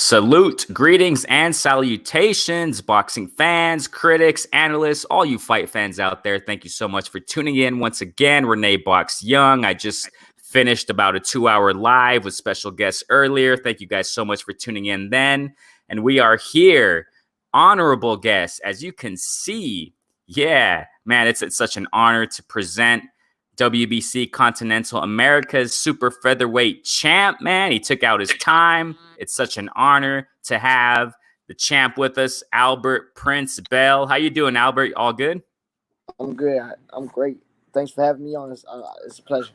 Salute, greetings, and salutations, boxing fans, critics, analysts, all you fight fans out there. Thank you so much for tuning in once again. Renee Box Young. I just finished about a 2-hour live with special guests earlier. Thank you guys so much for tuning in then. And we are here, honorable guests, as you can see. Yeah, man, it's such an honor to present WBC Continental America's super featherweight champ, man. He took out his time. It's such an honor to have the champ with us, Albert Prince Bell. How you doing, Albert? All good? I'm good. I'm great. Thanks for having me on. It's a pleasure.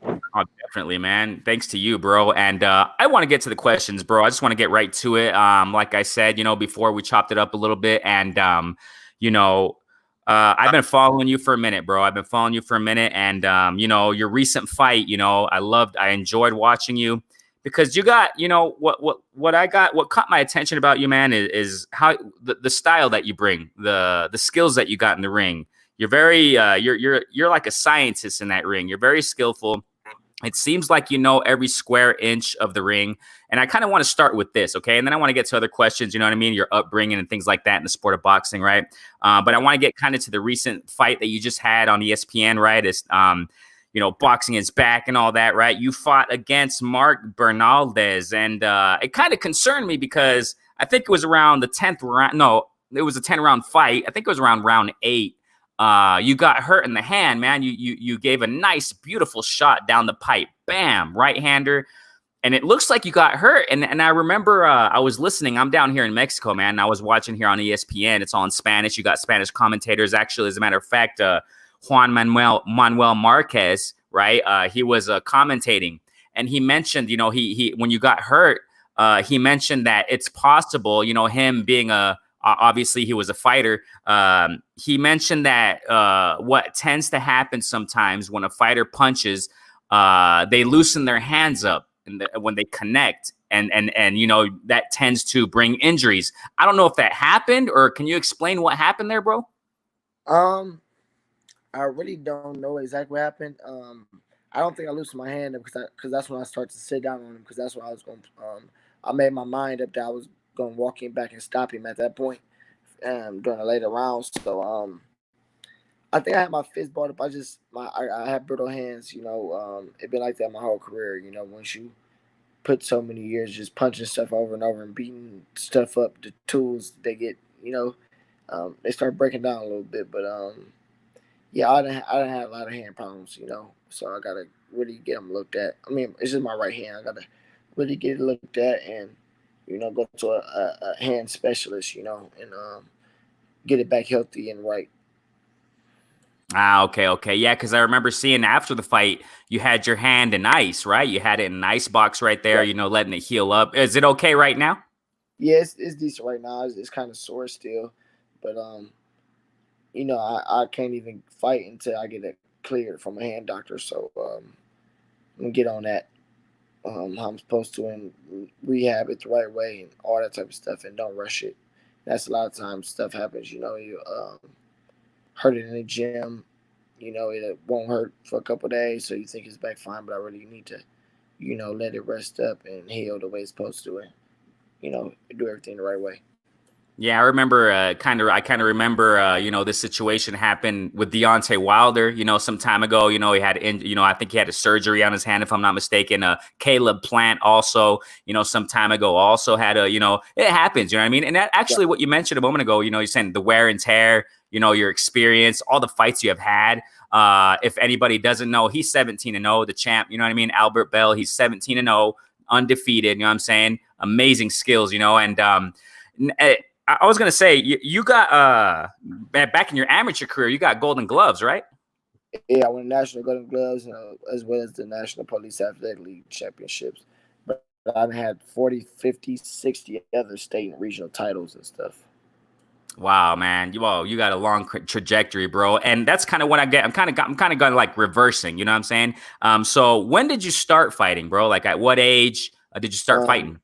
Oh, definitely, man. Thanks to you, bro. And I want to get to the questions, bro. I just want to get right to it. Like I said, before we chopped it up a little bit, and you know, I've been following you for a minute, bro. I've been following you for a minute, and your recent fight, I enjoyed watching you because you got, what caught my attention about you, man, is how the style that you bring, the skills that you got in the ring. You're very, you're like a scientist in that ring. You're very skillful. It seems like you know every square inch of the ring. And I kind of want to start with this, okay? And then I want to get to other questions, you know what I mean? Your upbringing and things like that in the sport of boxing, right? But I want to get kind of to the recent fight that you just had on ESPN, right? It's, boxing is back and all that, right? You fought against Mark Bernaldez. And it kind of concerned me because I think it was around the 10th round. No, it was a 10-round fight. I think it was around round 8. You got hurt in the hand, man. You gave a nice, beautiful shot down the pipe. Bam, right-hander. And it looks like you got hurt. And I remember I was listening. I'm down here in Mexico, man. And I was watching here on ESPN. It's all in Spanish. You got Spanish commentators. Actually, as a matter of fact, Juan Manuel Marquez, right? He was commentating. And he mentioned, he when you got hurt, he mentioned that it's possible, him being obviously he was a fighter. He mentioned that what tends to happen sometimes when a fighter punches, they loosen their hands up when they connect, and that tends to bring injuries. I don't know if that happened, or can you explain what happened there, bro? I really don't know exactly what happened. I don't think I loosened my hand because that's when I started to sit down on him, because that's when I was going. I made my mind up that I was going to walk him back and stop him at that point during the later rounds. So I think I had my fist balled up. I had brittle hands. It's been like that my whole career. Once you put so many years just punching stuff over and over and beating stuff up, the tools they get, they start breaking down a little bit. But yeah, I didn't have a lot of hand problems. So I gotta really get them looked at. I mean, it's just my right hand. I gotta really get it looked at and go to a hand specialist, and get it back healthy and right. Okay. Yeah, because I remember seeing after the fight, you had your hand in ice, right? You had it in an ice box right there, Right. letting it heal up. Is it okay right now? Yeah, it's decent right now. It's kind of sore still, but I can't even fight until I get it cleared from a hand doctor. So I'm gonna get on that. How I'm supposed to and rehab it the right way and all that type of stuff, and don't rush it. That's a lot of times stuff happens. You hurt it in the gym. It won't hurt for a couple of days, so you think it's back fine, but I really need to, let it rest up and heal the way it's supposed to, and do everything the right way. Yeah, I remember I kind of remember this situation happened with Deontay Wilder, some time ago. He had I think he had a surgery on his hand, if I'm not mistaken. Caleb Plant also, some time ago also had it happens, you know what I mean? And that actually what you mentioned a moment ago, you're saying the wear and tear, your experience, all the fights you have had. If anybody doesn't know, he's 17-0, the champ, you know what I mean? Albert Bell, he's 17-0, undefeated, you know what I'm saying? Amazing skills, and I was gonna say you got back in your amateur career, you got Golden Gloves, right? Yeah, I won national Golden Gloves, as well as the National Police Athletic League championships. But I've had 40, 50, 60 other state and regional titles and stuff. Wow, man, you got a long trajectory, bro, and that's kind of what I get. I'm kind of going like reversing, you know what I'm saying? So when did you start fighting, bro? Like at what age did you start Um, fighting?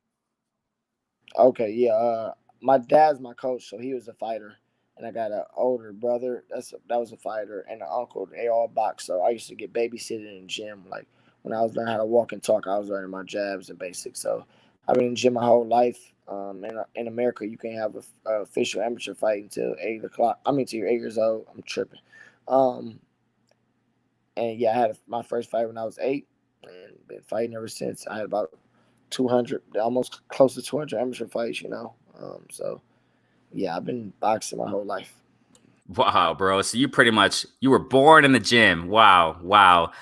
okay, yeah. My dad's my coach, so he was a fighter, and I got an older brother that was a fighter, and an uncle. They all box, so I used to get babysitted in the gym. Like when I was learning how to walk and talk, I was learning my jabs and basics. So I've been in the gym my whole life. In America, you can't have a official amateur fight until 8 o'clock. I mean, till you're 8 years old. I'm tripping. Um, and yeah, I had my first fight when I was 8, and been fighting ever since. I had about 200, almost close to 200 amateur fights. So yeah, I've been boxing my whole life. Wow, bro. So you were born in the gym. Wow, wow.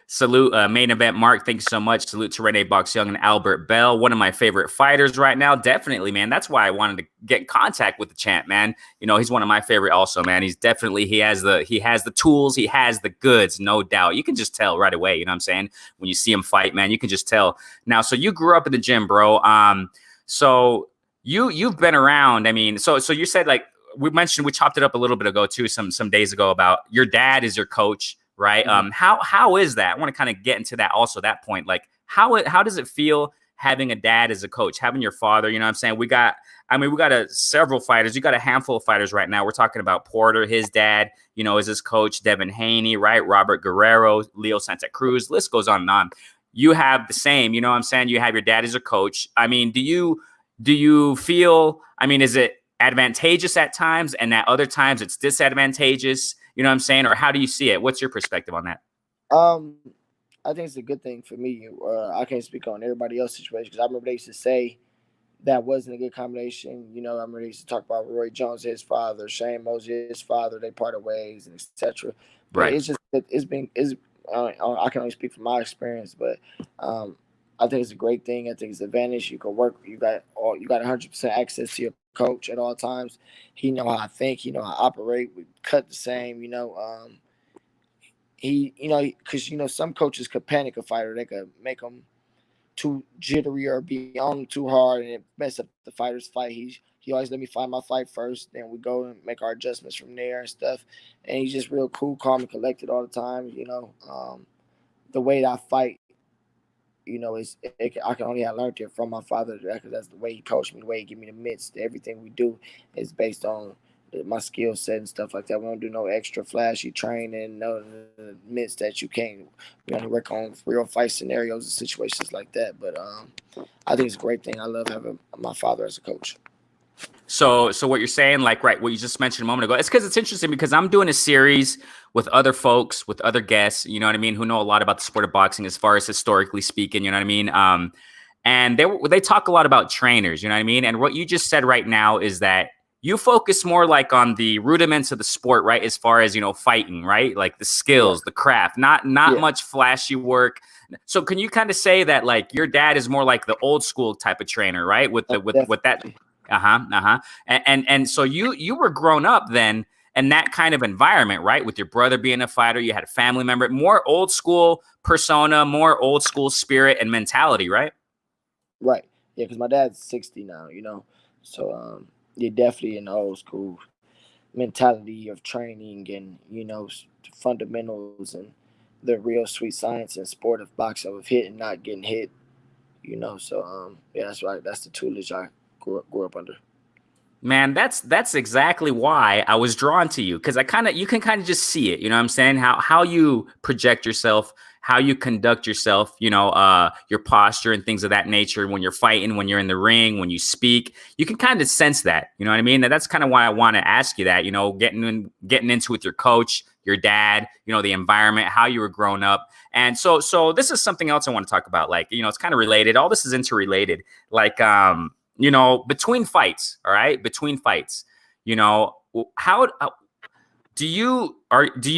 Salute, main event Mark. Thanks so much. Salute to Rene Box Young and Albert Bell, one of my favorite fighters right now. Definitely, man. That's why I wanted to get in contact with the champ, man. He's one of my favorite also, man. He has the tools, he has the goods, no doubt. You can just tell right away, you know what I'm saying? When you see him fight, man, you can just tell. Now, so you grew up in the gym, bro. So you've been around. I mean, so you said like we chopped it up a little bit ago too, some days ago, about your dad is your coach, right? Mm-hmm. How is that? I want to kind of get into that also, that point. Like how does it feel having a dad as a coach, having your father, you know what I'm saying? We got several fighters. You got a handful of fighters right now. We're talking about Porter, his dad, is his coach, Devin Haney, right? Robert Guerrero, Leo Santa Cruz, list goes on and on. You have the same, you know what I'm saying? You have your dad as a coach. I mean, do you feel, I mean, is it advantageous at times and at other times it's disadvantageous? You know what I'm saying? Or how do you see it? What's your perspective on that? Um, I think it's a good thing for me. I can't speak on everybody else's situation because I remember they used to say that wasn't a good combination. I remember they used to talk about Roy Jones, his father, Shane Mosley, his father. They parted ways and etc. But Right. I can only speak from my experience, but um, I think it's a great thing. I think it's an advantage. You can work. You got 100% access to your coach at all times. He know how I think. He know how I operate. We cut the same. Because some coaches could panic a fighter. They could make them too jittery or be on him too hard, and it mess up the fighter's fight. He always let me find my fight first, then we go and make our adjustments from there and stuff. And he's just real cool, calm, and collected all the time. The way that I fight, I can only have learned it from my father because that's the way he coached me, the way he give me the mitts. Everything we do is based on my skill set and stuff like that. We don't do no extra flashy training, no mitts that you can't. We only work on real fight scenarios and situations like that. But I think it's a great thing. I love having my father as a coach. So what you're saying, like, right, what you just mentioned a moment ago, it's because it's interesting because I'm doing a series with other folks, with other guests, you know what I mean, who know a lot about the sport of boxing as far as historically speaking, you know what I mean? And they talk a lot about trainers, you know what I mean? And what you just said right now is that you focus more like on the rudiments of the sport, right? As far as, fighting, right? Like the Yeah, skills, the craft, not yeah, much flashy work. So can you kind of say that like your dad is more like the old school type of trainer, right? With that. definitely. Uh-huh. Uh-huh. And so you were grown up then in that kind of environment, right? With your brother being a fighter, you had a family member, more old school persona, more old school spirit and mentality, right? Right. Yeah, because my dad's 60 now. So you're definitely in the old school mentality of training and fundamentals and the real sweet science and sport of boxing of hitting, not getting hit. So yeah, that's right. That's the tutelage I grew up under. Man, that's exactly why I was drawn to you, because you can kind of just see it, you know what I'm saying? How you project yourself, how you conduct yourself, your posture and things of that nature when you're fighting, when you're in the ring, when you speak. You can kind of sense that, you know what I mean? And that's kind of why I want to ask you that, getting into with your coach, your dad, the environment, how you were growing up. And so this is something else I want to talk about. Like, it's kind of related. All this is interrelated. Like between fights, all right, between fights, how do you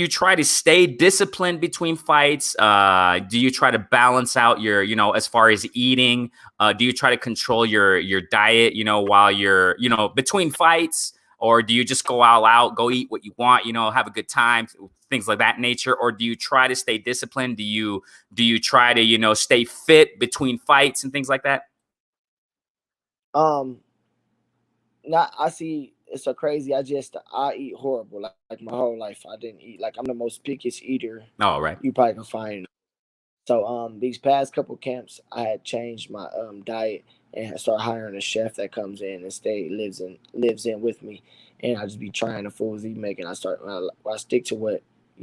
try to stay disciplined between fights? Do you try to balance out your, as far as eating? Do you try to control your diet, while you're, between fights? Or do you just go all out, go eat what you want, have a good time, things like that nature? Or do you try to stay disciplined? Do you try to, stay fit between fights and things like that? Um, Not I see. It's so crazy. I eat horrible. Like my whole life, I didn't eat. Like I'm the most pickiest eater Oh, right. you probably can find. So these past couple camps, I had changed my diet and I started hiring a chef that comes in and lives in with me, and I just be trying the foods he making. I stick to what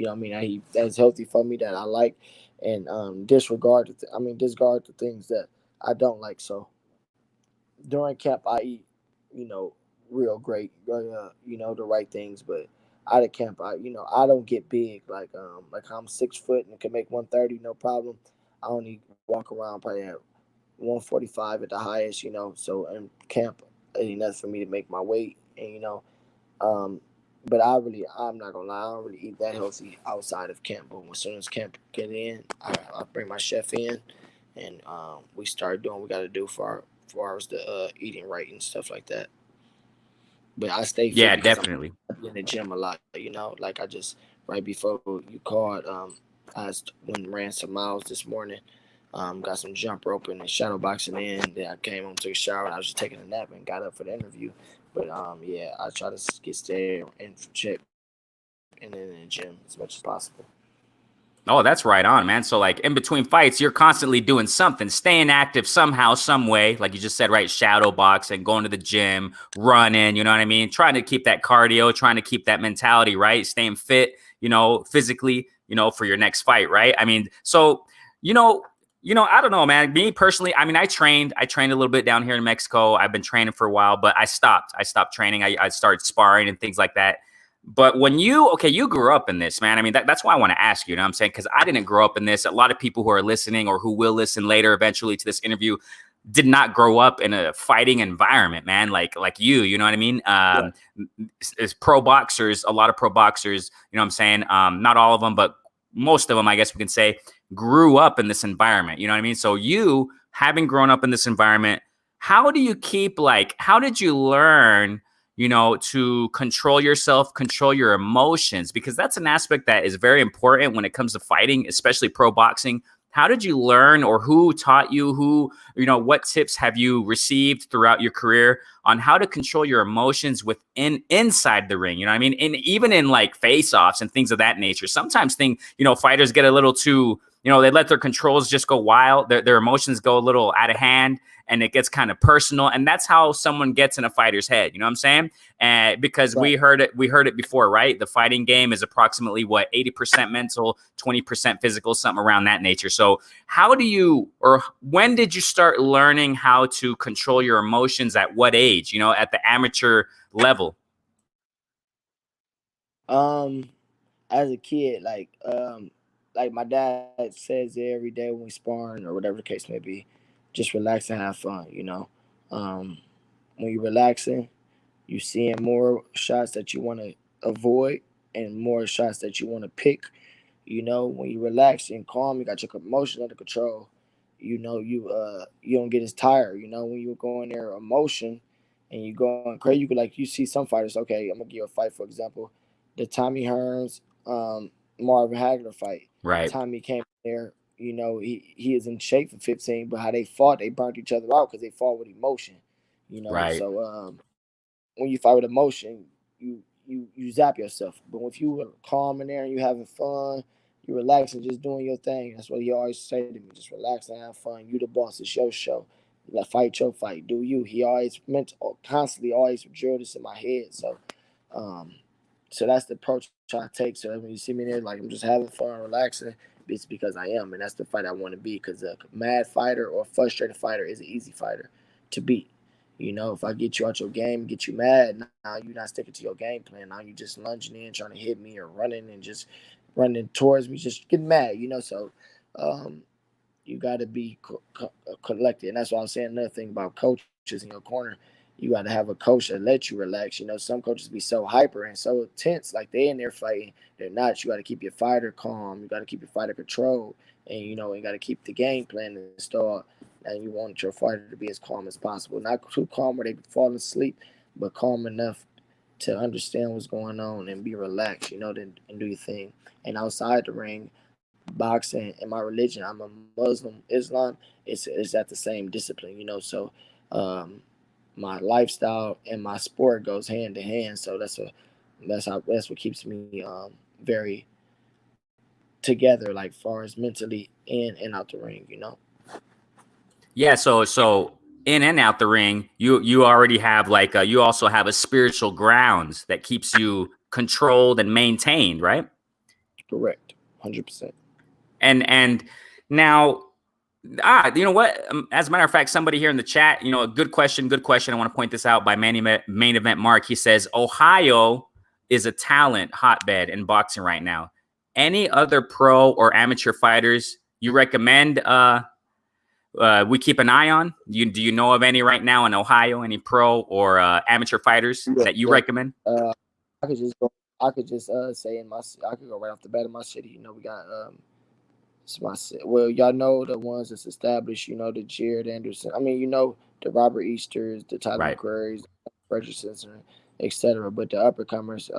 I mean. I eat that's healthy for me that I like, and disregard discard the things that I don't like. So during camp I eat, real great, the right things. But out of camp, I don't get big like I'm 6 foot and can make 130, no problem. I only walk around probably at 145 at the highest, So in camp, it ain't nothing for me to make my weight, and um, but I'm not gonna lie, I don't really eat that healthy outside of camp. But as soon as camp get in, I bring my chef in, and we start doing what we got to do for ours the eating right and stuff like that. But I stay fit Yeah, because I'm definitely. in the gym a lot. Like I just right before you called, went and ran some miles this morning. Got some jump roping and shadow boxing in. Then I came home, took a shower, and I was just taking a nap and got up for the interview. But yeah, I try to get stay in check and then in the gym as much as possible. Oh, that's right on, man. So like in between fights, you're constantly doing something, staying active somehow, some way. Like you just said, right? Shadow boxing, going to the gym, running, you know what I mean? Trying to keep that cardio, trying to keep that mentality, right? Staying fit, physically, for your next fight, right? I mean, so, you know, I don't know, man. Me personally, I mean, I trained a little bit down here in Mexico. I've been training for a while, but I stopped. I stopped training. I started sparring and things like that. But when you grew up in this, man. I mean, that's why I want to ask you, you know what I'm saying? Because I didn't grow up in this. A lot of people who are listening or who will listen later eventually to this interview did not grow up in a fighting environment, man. Like you know what I mean? Yeah. As pro boxers, a lot of pro boxers, you know what I'm saying? Not all of them, but most of them, I guess we can say, grew up in this environment. You know what I mean? So you, having grown up in this environment, how do you keep how did you learn, to control yourself, control your emotions, because that's an aspect that is very important when it comes to fighting, especially pro boxing. How did you learn, or who taught you, what tips have you received throughout your career on how to control your emotions inside the ring? You know what I mean? And even in like face-offs and things of that nature, sometimes fighters get a little too, they let their controls just go wild. Their emotions go a little out of hand, and it gets kind of personal. And that's how someone gets in a fighter's head. You know what I'm saying? Because Right. we heard it before, right? The fighting game is approximately 80% mental, 20% physical, something around that nature. So when did you start learning how to control your emotions? At what age, at the amateur level? Um, as a kid, like my dad says every day when we sparring or whatever the case may be, just relax and have fun. When you're relaxing, you seeing more shots that you want to avoid and more shots that you want to pick. When you relax and calm, you got your emotions under control. You don't get as tired. When you're going there emotion and you going crazy, you see some fighters. Okay, I'm gonna give you a fight for example, the Tommy Hearns, Marvin Hagler fight. Right, Tommy came there. He is in shape for 15, but how they fought, they burnt each other out because they fought with emotion. right, So when you fight with emotion, you zap yourself. But if you were calm in there and you having fun, you relaxing, just doing your thing. That's what he always say to me. Just relax and have fun. You the boss. It's your show. Let fight your fight. Do you? He always constantly always drilled this in my head. Um, so that's the approach I take. So when you see me there, like I'm just having fun, relaxing, it's because I am, and that's the fight I want to be. Because a mad fighter or a frustrated fighter is an easy fighter to beat. If I get you out your game, get you mad, now you're not sticking to your game plan. Now you just lunging in, trying to hit me or running and just running towards me, just getting mad. So um, you got to be collected, and that's why I'm saying another thing about coaches in your corner. You got to have a coach that lets you relax. Some coaches be so hyper and so tense, like they in there fighting. They're not. You got to keep your fighter calm. You got to keep your fighter controlled, and you got to keep the game plan installed. And you want your fighter to be as calm as possible. Not too calm where they fall asleep, but calm enough to understand what's going on and be relaxed. And do your thing. And outside the ring, boxing and my religion, I'm a Muslim. Islam, it's at the same discipline. So my lifestyle and my sport goes hand in hand. So that's what keeps me very together, like far as mentally in and out the ring. yeah. So in and out the ring, you already have you also have a spiritual grounds that keeps you controlled and maintained, right? Correct, 100%. And now You know what? As a matter of fact, somebody here in the chat, you know, a good question, good question. I want to point this out by main event Mark. He says Ohio is a talent hotbed in boxing right now. Any other pro or amateur fighters you recommend we keep an eye on? Do you know of any right now in Ohio? Any pro or amateur fighters Yeah, that you yeah. recommend? I could just go. I could just say in my. I could go right off the bat in my city. You know, we got it's my well, y'all know the ones that's established. You know, the Jared Anderson. I mean, you know, the Robert Easters, the Tyler Right. McCrarys, Fredricksons, etc. But the uppercomers,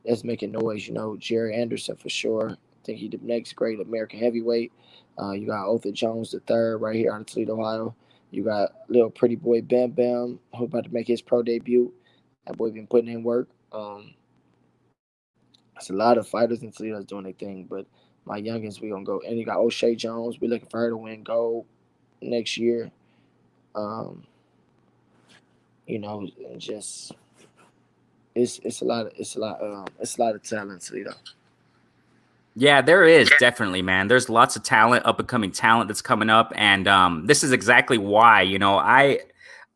that's making noise. You know, Jerry Anderson for sure. I think he's the next great American heavyweight. You got Otha Jones the third right here out of Toledo, Ohio. You got little pretty boy Bam Bam who about to make his pro debut. That boy been putting in work. It's a lot of fighters in Toledo that's doing their thing, but my youngins we gonna go. And you got O'Shea Jones. We looking for her to win gold next year. Um, you know, and just it's a lot of it's a lot of talent in Toledo. Yeah, there is definitely, man. There's lots of talent, up and coming talent that's coming up, and this is exactly why, you know,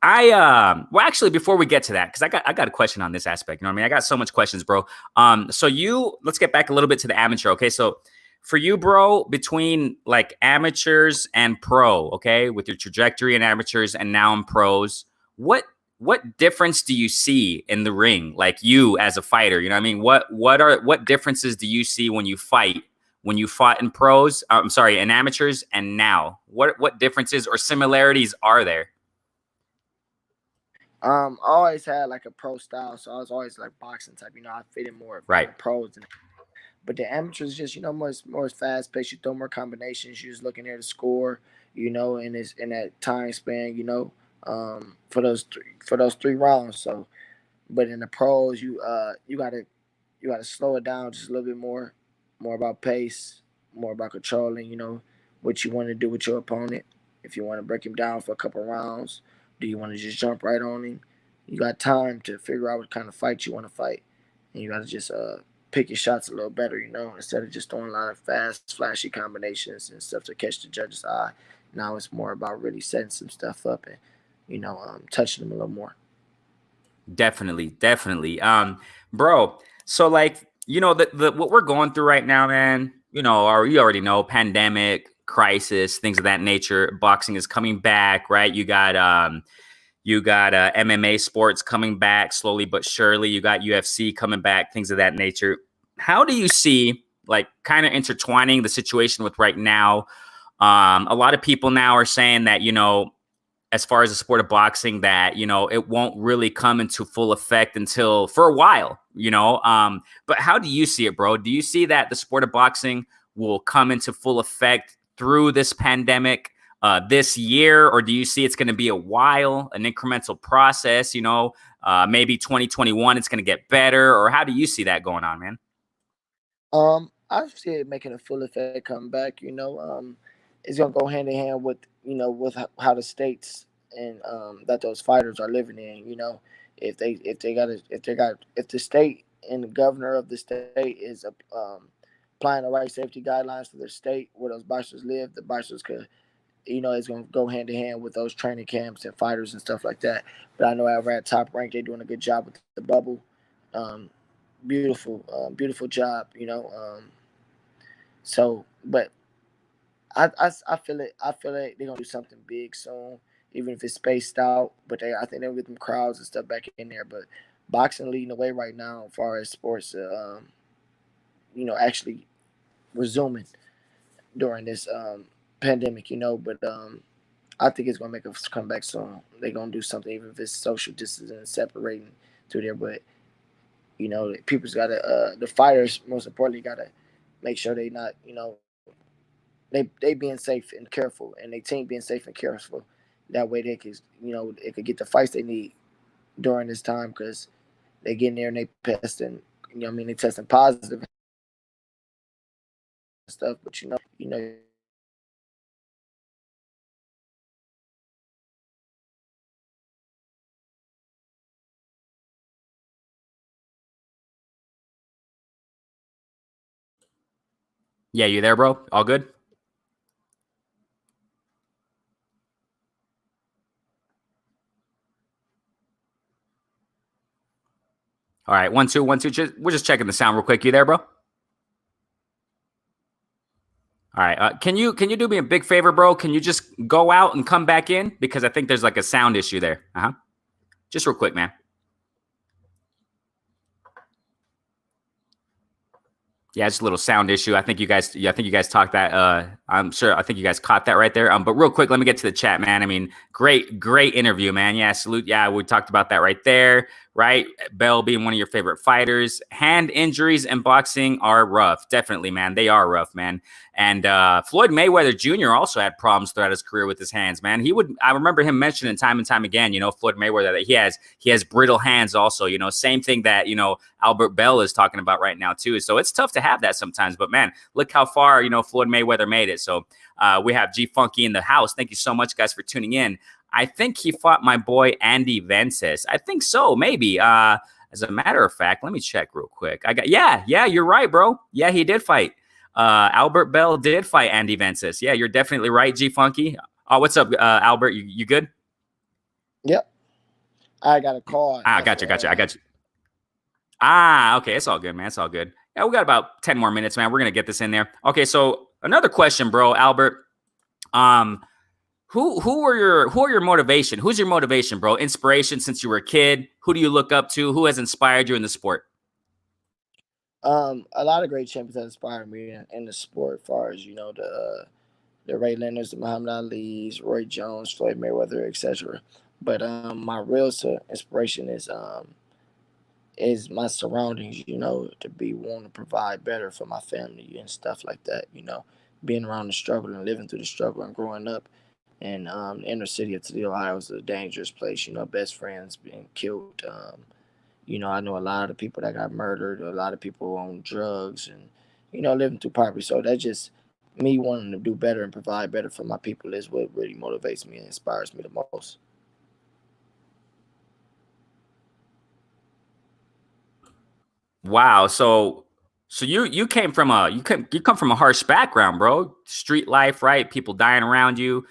well, actually, before we get to that, because I got a question on this aspect. You know what I mean? I got so much questions, bro. Let's get back a little bit to the amateur. Okay, so for you, bro, between like amateurs and pro, okay, with your trajectory in amateurs and now in pros, what what difference do you see in the ring, like you as a fighter? You know what I mean? What differences do you see when you fight, when you fought in pros, I'm sorry, in amateurs, and now what differences or similarities are there? I always had like a pro style, so I was always like boxing type. You know, I fit in more in Right. the pros, but the amateurs just more fast paced. You throw more combinations. You're just looking there to score. You know, and it's in that time span. You know, for those 3 rounds. So, but in the pros, you gotta slow it down just a little bit more about pace, more about controlling. You know what you want to do with your opponent. If you want to break him down for a couple rounds, do you want to just jump right on him? You got time to figure out what kind of fight you want to fight, and you got to just pick your shots a little better. You know, instead of just throwing a lot of fast, flashy combinations and stuff to catch the judge's eye. Now it's more about really setting some stuff up and touching them a little more. Definitely, definitely. Bro, so like, you know, the what we're going through right now, man, you know, or you already know, pandemic, crisis, things of that nature. Boxing is coming back, right? You got MMA sports coming back slowly but surely. You got UFC coming back, things of that nature. How do you see, like, kind of intertwining the situation with right now? A lot of people now are saying that, you know, as far as the sport of boxing, that, you know, it won't really come into full effect until for a while, you know. But how do you see it, bro? Do you see that the sport of boxing will come into full effect through this pandemic this year, or do you see it's going to be a while, an incremental process? You know, maybe 2021 it's going to get better, or how do you see that going on, man? I see it making a full effect come back. It's gonna go hand in hand with with how the states and that those fighters are living in. If the state and the governor of the state is applying the right safety guidelines for the state where those boxers live, the boxers could. It's gonna go hand in hand with those training camps and fighters and stuff like that. But I know over at Top Rank, they're doing a good job with the bubble. Um, beautiful job. But I feel it. I feel like they're gonna do something big soon, even if it's spaced out. But I think they'll get them crowds and stuff back in there. But boxing leading the way right now as far as sports, actually resuming during this pandemic. But I think it's gonna make us come back soon. They're gonna do something, even if it's social distancing and separating through there. But people's gotta the fighters most importantly gotta make sure they not they being safe and careful, and they team being safe and careful. That way they could they could get the fights they need during this time because they get in there and they testing they testing positive and stuff. But Yeah, you there, bro? All good? All right, 1 2 1 2. We're just checking the sound real quick. You there, bro? All right. Can you do me a big favor, bro? Can you just go out and come back in because I think there's like a sound issue there. Just real quick, man. Yeah, it's a little sound issue. I think you guys talked that. I think you guys caught that right there. But real quick, let me get to the chat, man. I mean, great interview, man. Yeah, salute. Yeah, we talked about that right there. Right, Bell being one of your favorite fighters. Hand injuries in boxing are rough, definitely, man. They are rough, man. And Floyd Mayweather Jr. also had problems throughout his career with his hands, man. I remember him mentioning time and time again, Floyd Mayweather, that he has brittle hands also. Same thing that Albert Bell is talking about right now too. So it's tough to have that sometimes. But man, look how far Floyd Mayweather made it. So we have G Funky in the house. Thank you so much, guys, for tuning in. I think he fought my boy Andy Vences. I think so, maybe. As a matter of fact, let me check real quick. Yeah, you're right, bro. Yeah, he did fight. Albert Bell did fight Andy Vences. Yeah, you're definitely right, G Funky. Oh, what's up, Albert? You good? Yep. I got a call. I got you. Okay, it's all good, man. It's all good. Yeah, we got about 10 more minutes, man. We're gonna get this in there. Okay, so another question, bro, Albert. Who are your motivation? Who's your motivation, bro? Inspiration since you were a kid? Who do you look up to? Who has inspired you in the sport? A lot of great champions that inspired me in the sport, as far as the Ray Leonards, the Muhammad Ali's, Roy Jones, Floyd Mayweather, etc. But my real inspiration is my surroundings. To be wanting to provide better for my family and stuff like that. Being around the struggle and living through the struggle and growing up. And the inner city of Toledo, Ohio is a dangerous place. Best friends being killed. I know a lot of people that got murdered, a lot of people on drugs, and living through poverty. So that's just me wanting to do better and provide better for my people is what really motivates me and inspires me the most. Wow. So you came from you come from a harsh background, bro. Street life, right? People dying around you.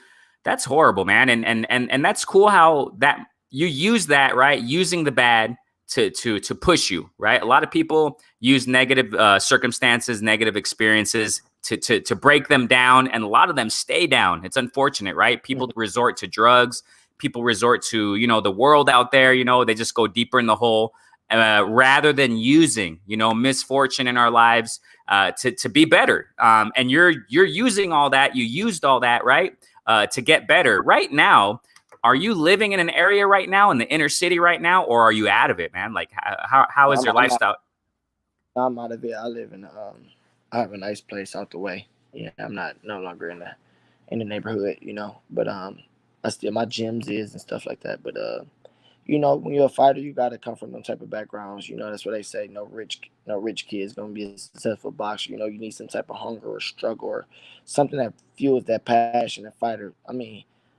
That's horrible, man. And that's cool how that you use that, right? Using the bad to push you, right? A lot of people use negative circumstances, negative experiences to break them down, and a lot of them stay down. It's unfortunate, right? People resort to drugs. People resort to the world out there. They just go deeper in the hole. Rather than using, misfortune in our lives to be better. And you're using all that. You used all that, right, to get better. Right now, are you living in an area right now in the inner city right now, or are you out of it, man? Like, how is your lifestyle? I'm out of it. I live in I have a nice place out the way. Yeah, I'm no longer in the neighborhood, But I still my gyms is and stuff like that. But when you're a fighter, you got to come from them type of backgrounds. That's what they say. No rich kid is going to be a successful boxer. You need some type of hunger or struggle or something that fuels that passion and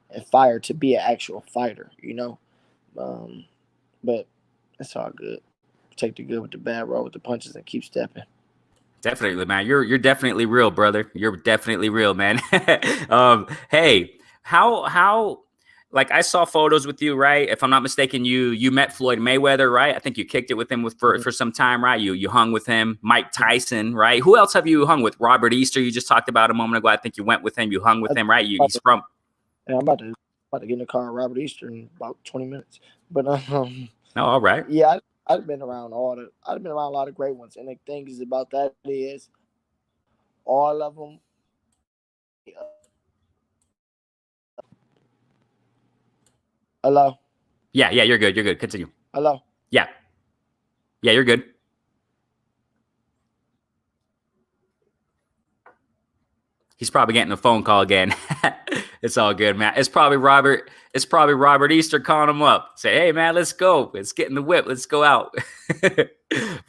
and fire to be an actual fighter. But it's all good. Take the good with the bad, roll with the punches, and keep stepping. Definitely, man. You're definitely real, brother. You're definitely real, man. Hey, how like I saw photos with you, right? If I'm not mistaken, you met Floyd Mayweather, right? I think you kicked it with him for some time, right? You hung with him. Mike Tyson, right? Who else have you hung with? Robert Easter, you just talked about a moment ago. I think you went with him. You hung with him, right? He's from. Yeah, I'm about to get in the car with Robert Easter in about 20 minutes. But oh, all right. Yeah, I've been around a lot of great ones, and the thing is about that is all of them. Hello. Yeah, you're good. You're good. Continue. Hello. Yeah, you're good. He's probably getting a phone call again. It's all good, man. It's probably Robert Easter calling him up. Say, hey, man, let's go. Let's get in the whip. Let's go out. But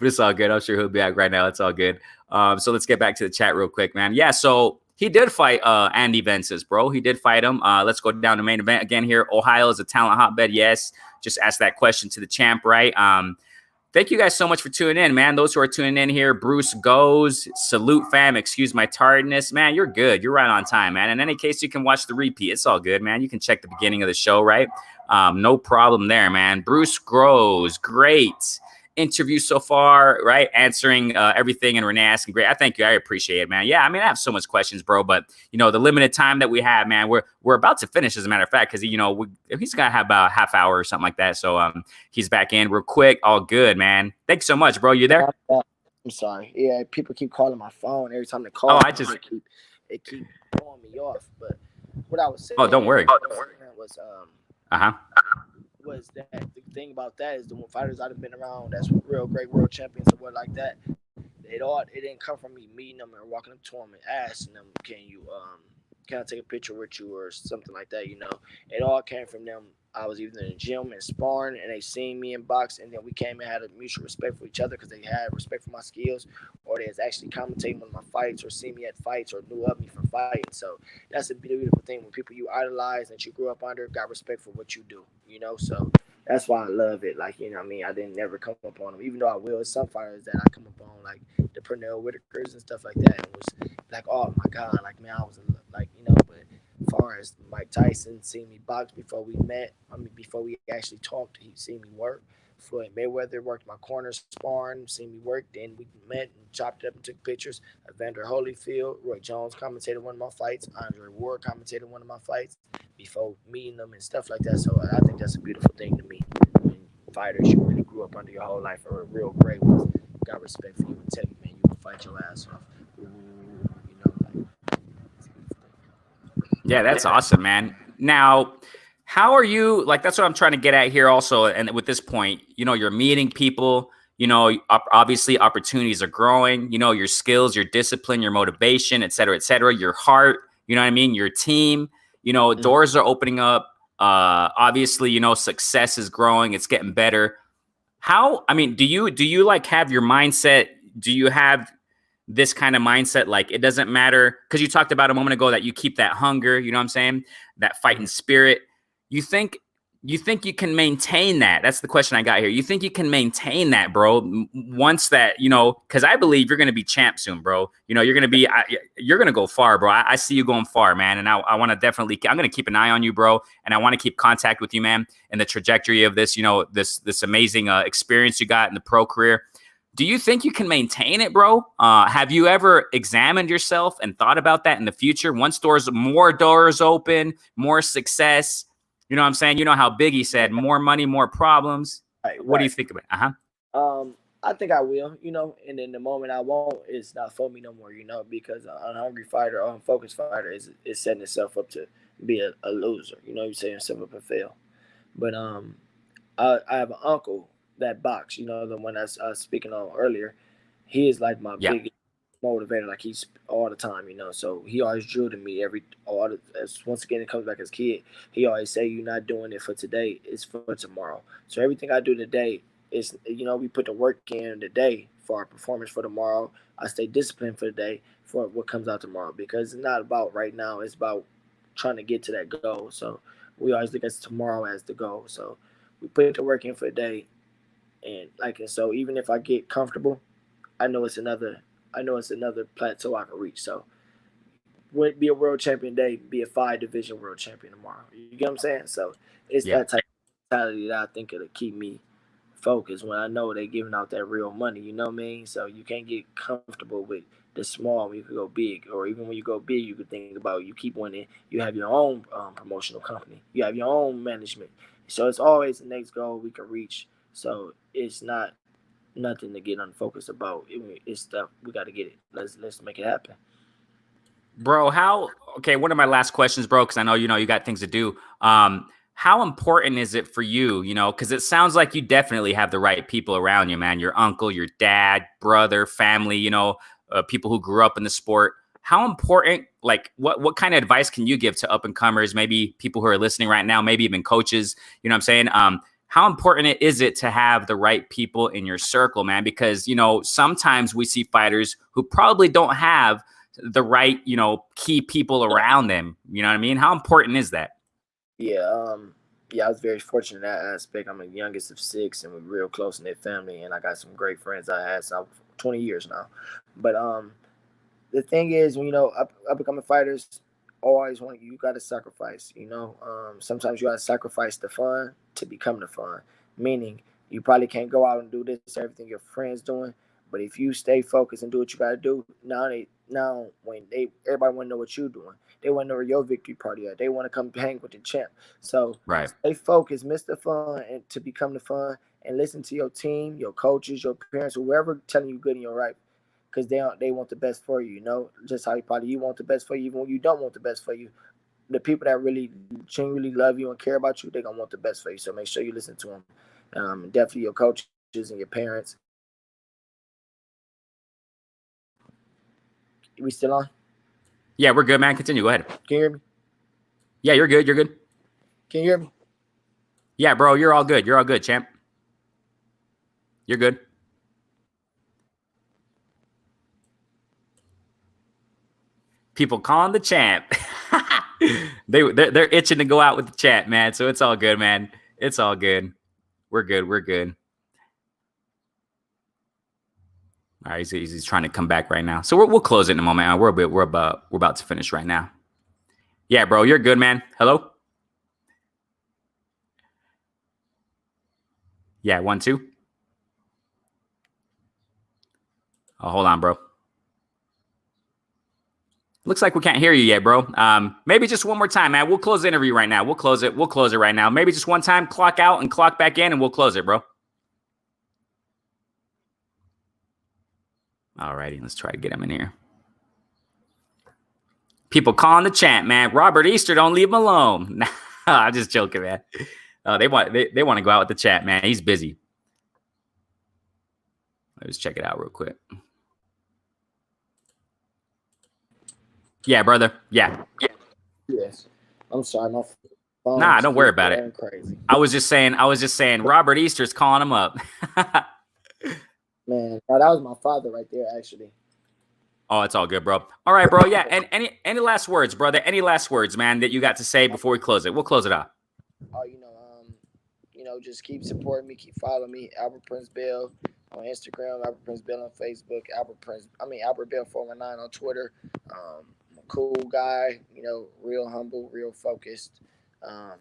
it's all good. I'm sure he'll be back right now. It's all good. So let's get back to the chat real quick, man. Yeah, so he did fight Andy Vences, bro. He did fight him. Let's go down to main event again here. Ohio is a talent hotbed. Yes. Just ask that question to the champ, right? Thank you guys so much for tuning in, man. Those who are tuning in here, Bruce Goes, salute fam, excuse my tardiness. Man, you're good. You're right on time, man. In any case, you can watch the repeat. It's all good, man. You can check the beginning of the show, right? No problem there, man. Bruce Grows, great. interview so far, right? Answering everything and Renee asking great. I thank you. I appreciate it, man. Yeah, I mean, I have so much questions, bro, but the limited time that we have, man, we're about to finish, as a matter of fact, because he's gonna have about a half hour or something like that. So he's back in real quick. All good, man. Thanks so much, bro. You there? I'm sorry. Yeah, people keep calling my phone every time they call. Oh, me, I just. it keep throwing me off. But what I was saying, Oh, don't worry. was Uh-huh. was that the thing about that is the fighters I've been around that's real great world champions or what like that. It didn't come from me meeting them or walking up to them and asking them, can I take a picture with you or something like that? It all came from them. I was either in the gym and sparring, and they seen me in box, and then we came and had a mutual respect for each other because they had respect for my skills, or they was actually commentating on my fights, or seen me at fights, or knew of me from fighting. So that's a beautiful thing when people you idolize that you grew up under got respect for what you do. So that's why I love it. Like, what I mean? I didn't never come up on them, even though I will. Some fighters that I come up on, like the Pernell Whitakers and stuff like that, it was like, oh my God, like, man, I was like, but as far as Mike Tyson seen me box before we met, before we actually talked, he seen me work. Floyd Mayweather worked my corner sparring, seen me work. Then we met and chopped it up and took pictures. Evander Holyfield, Roy Jones commentated one of my fights. Andre Ward commentated one of my fights before meeting them and stuff like that. So I think that's a beautiful thing to me. When fighters you really grew up under your whole life are real great ones, got respect for you and tell you, man, you can fight your ass off. Yeah, that's awesome, man. Now, how are you? Like, that's what I'm trying to get at here also. And with this point, you're meeting people, obviously opportunities are growing, your skills, your discipline, your motivation, et cetera, your heart, you know what I mean? Your team, doors are opening up. Obviously, success is growing. It's getting better. Do you like have your mindset? Do you have this kind of mindset, like it doesn't matter, because you talked about a moment ago that you keep that hunger, you know what I'm saying, that fighting spirit. You think you can maintain that? That's the question I got here. You think you can maintain that, bro, once that, because I believe you're going to be champ soon, bro. You're going to be, you're going to go far, bro. I see you going far, man. And I want to definitely, I'm going to keep an eye on you, bro. And I want to keep contact with you, man, and the trajectory of this, this amazing experience you got in the pro career. Do you think you can maintain it, bro? Have you ever examined yourself and thought about that in the future? Once more doors open, more success. You know what I'm saying? You know how Biggie said, more money, more problems. Right, what do you think of it? I think I will, and then the moment I won't, it's not for me no more, because a hungry fighter or unfocused fighter is setting itself up to be a loser, you setting yourself up to fail. But I have an uncle that box, the one I was speaking on earlier. He is like my Yeah. biggest motivator, like he's all the time, So he always drilled in me once again it comes back as a kid. He always say, "You're not doing it for today; it's for tomorrow." So everything I do today is, we put the work in today for our performance for tomorrow. I stay disciplined for the day for what comes out tomorrow, because it's not about right now; it's about trying to get to that goal. So we always look at tomorrow as the goal. So we put the work in for the day, and so even if I get comfortable, I know it's another plateau I can reach. So would be a world champion today, be a 5 division world champion tomorrow. You get what I'm saying? So it's that type of mentality that I think it'll keep me focused when I know they're giving out that real money. You know what I mean? So you can't get comfortable with the small when you can go big, or even when you go big, you could think about you keep winning. You have your own promotional company. You have your own management. So it's always the next goal we can reach. So it's not nothing to get unfocused about. It's stuff we got to get it. Let's make it happen. Bro, okay, one of my last questions, bro, because I know, you got things to do. How important is it for you, because it sounds like you definitely have the right people around you, man, your uncle, your dad, brother, family, people who grew up in the sport. How important, like, what kind of advice can you give to up and comers, maybe people who are listening right now, maybe even coaches, you know what I'm saying? How important is it to have the right people in your circle, man? Because, sometimes we see fighters who probably don't have the right, key people around them. You know what I mean? How important is that? Yeah, I was very fortunate in that aspect. I'm the youngest of 6, and we're real close in their family, and I got some great friends I had for 20 years now. But the thing is, up becoming fighters, always you got to sacrifice. Sometimes you got to sacrifice the fun to become the fun. Meaning, You probably can't go out and do this everything your friends doing, but if you stay focused and do what you got to do, now when everybody want to know what you're doing, they want to know where your victory party at. They want to come hang with the champ. So Right. stay focused, miss the fun, and to become the fun, and listen to your team, your coaches, your parents, whoever telling you good and you're right, because they want the best for you. You know, just how you want the best for you, even when you don't want the best for you. The people that really genuinely love you and care about you, they're gonna want the best for you. So make sure you listen to them. Definitely your coaches and your parents. We still on? Yeah, we're good, man. Continue. Go ahead. Can you hear me? Yeah, you're good. You're good. Can you hear me? Yeah, bro, you're all good. You're all good, champ. You're good. People calling the champ. they're itching to go out with the chat, man. So it's all good, man. It's all good. We're good. We're good. All right, he's trying to come back right now. So we'll close it in a moment. We're about to finish right now. Yeah, bro, you're good, man. Hello. Yeah, 1, 2. Oh, hold on, bro. Looks like we can't hear you yet, bro. Maybe just one more time, man. We'll close the interview right now. We'll close it. We'll close it right now. Maybe just one time, clock out and clock back in, and we'll close it, bro. All righty, let's try to get him in here. People calling the champ, man. Robert Easter, don't leave him alone. I'm just joking, man. They want to go out with the chat, man. He's busy. Let's check it out real quick. Yeah, brother. Yeah. Yes. I'm sorry, my phone. Nah, don't worry about it. Crazy. I was just saying. Robert Easter's calling him up. Man, that was my father right there, actually. Oh, it's all good, bro. All right, bro. Yeah. And any last words, brother? Any last words, man, that you got to say before we close it? We'll close it out. Oh, just keep supporting me, keep following me, Albert Prince Bell on Instagram, Albert Prince Bell on Facebook, Albert Bell 419 on Twitter. I'm a cool guy, real humble, real focused. I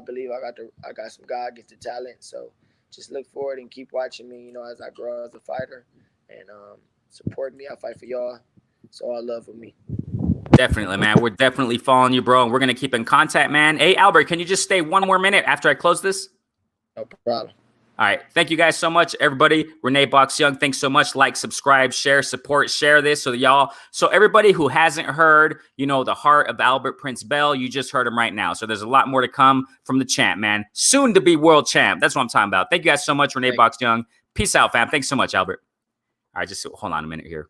believe I got some God-gifted talent. So just look forward and keep watching me, as I grow as a fighter, and support me. I fight for y'all. It's all love for me. Definitely, man. We're definitely following you, bro. And we're going to keep in contact, man. Hey, Albert, can you just stay one more minute after I close this? No problem. All right. Thank you guys so much, everybody. Rene Box Young, thanks so much. Like, subscribe, share, support, share this so everybody who hasn't heard, the heart of Albert Prince Bell, you just heard him right now. So there's a lot more to come from the champ, man. Soon to be world champ. That's what I'm talking about. Thank you guys so much, Rene Box Young. Peace out, fam. Thanks so much, Albert. All right, just hold on a minute here.